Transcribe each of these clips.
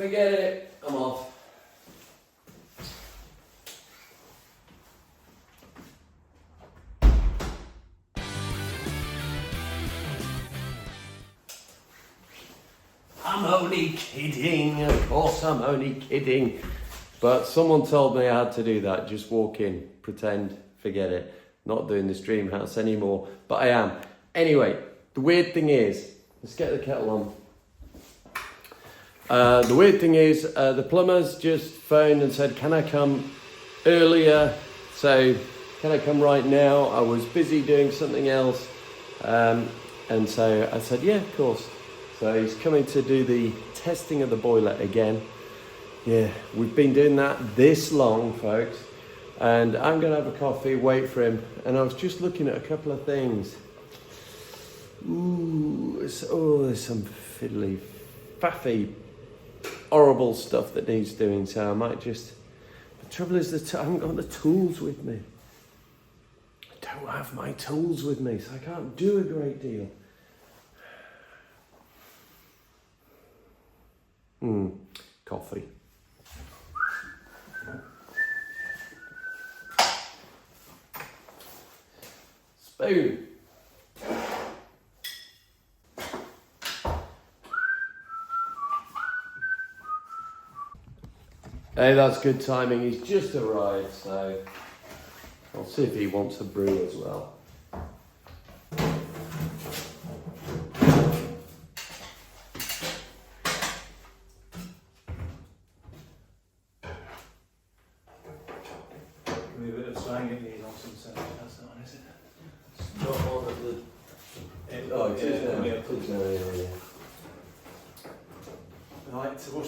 Forget it, I'm off. I'm only kidding, of course I'm only kidding. But someone told me I had to do that, just walk in, pretend, forget it. Not doing this dream house anymore, but I am. Anyway, the weird thing is, let's get the kettle on. The weird thing is, the plumbers just phoned and said, can I come earlier? So, can I come right now? I was busy doing something else. And so I said, yeah, of course. So he's coming to do the testing of the boiler again. Yeah, we've been doing that this long, folks. And I'm going to have a coffee, wait for him. And I was just looking at a couple of things. Ooh, there's some fiddly, faffy, horrible stuff that needs doing. So I might just... The trouble is that I haven't got the tools with me. I don't have my tools with me, so I can't do a great deal. Coffee. Spoon. Hey, that's good timing. He's just arrived, so I'll see if he wants a brew as well.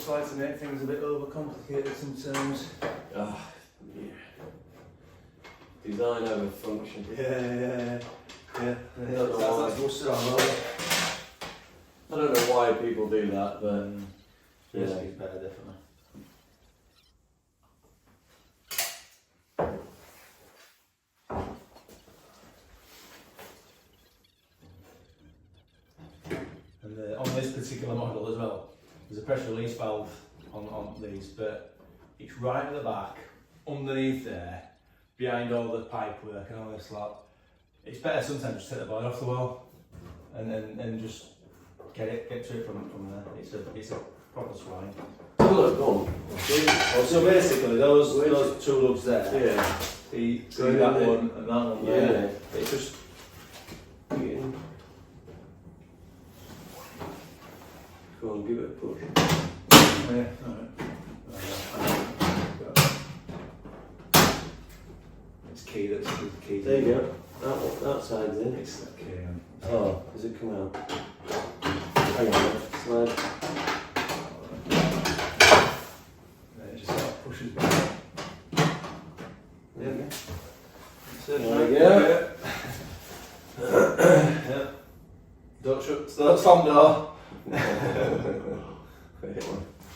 I like to make things a bit overcomplicated sometimes. Yeah. Design over function. Yeah. I don't know why people do that, but yeah, it's better, definitely. And on this particular model as well, there's a pressure release valve on these, but it's right at the back, underneath there, behind all the pipe work and all this lot. It's better sometimes just take the board off the wall and then just get to it from there. It's a proper swine. look, go on. So basically those two lugs there, the that one and that one there, it's just go on, give it a push. Yeah, it's key. That's the key. There you go. That side's in. It's the key. Oh, does it come out? Hang on, slide. It just sort of pushes back. There you go. There we go. Yeah. Don't shut the front door.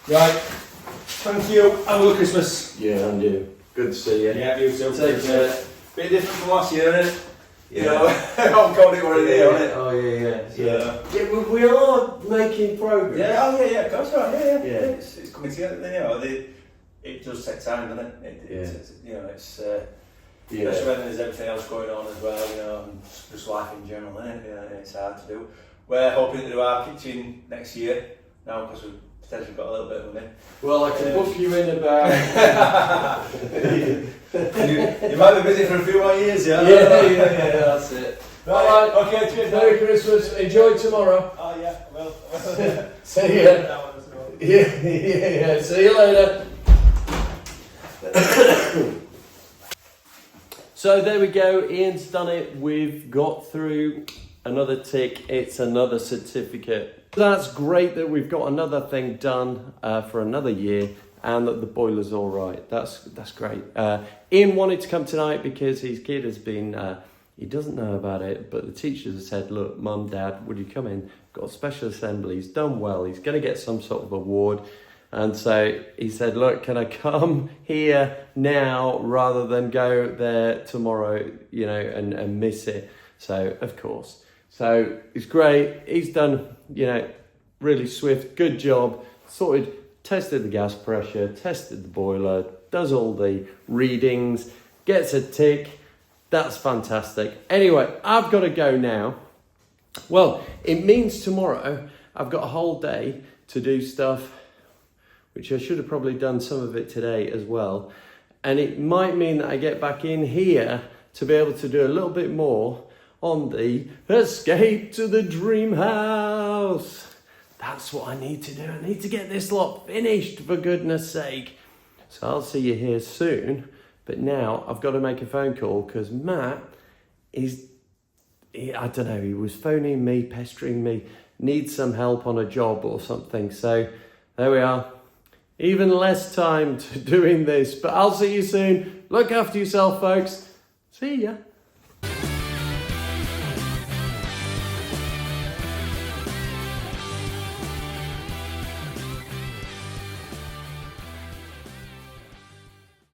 Right. Thank you. Have a good Christmas. Yeah, and you. Good to see you. Yeah, you too. Take care. Bit different from last year, isn't it? You know, I'm calling it what it is, isn't it? Oh yeah. We are making progress. Yeah, of course, right. Yeah. Yeah. It's coming together, you know. It does take time, doesn't it? It's you know, it's especially when there's everything else going on as well, you know, and just life in general, isn't it? You know, it's hard to do. We're hoping to do our kitchen next year now because we've potentially got a little bit of money. Well, I can book you in about. you might be busy for a few more years, yeah? Yeah, that's it. Right, okay, cheers. Merry Christmas. Enjoy tomorrow. Oh, yeah, well. See ya. Yeah. See you later. So there we go. Ian's done it. We've got through another tick. It's another certificate. That's great that we've got another thing done for another year and that the boiler's all right. That's great. Ian wanted to come tonight because his kid has been, he doesn't know about it, but the teachers have said, look, Mum, Dad, would you come in? Got a special assembly. He's done well. He's going to get some sort of award. And so he said, look, can I come here now rather than go there tomorrow, you know, and miss it? So, of course. So it's great. He's done, you know, really swift, good job. Sorted tested the gas pressure, tested the boiler, does all the readings, gets a tick. That's fantastic. Anyway, I've got to go now. Well, it means tomorrow I've got a whole day to do stuff, which I should have probably done some of it today as well. And it might mean that I get back in here to be able to do a little bit more on the escape to the dream house. That's what I need to do. I need to get this lot finished, for goodness sake. So I'll see you here soon. But now I've got to make a phone call because Matt I don't know, he was phoning me, pestering me, needs some help on a job or something. So there we are. Even less time to doing this, but I'll see you soon. Look after yourself, folks. See ya.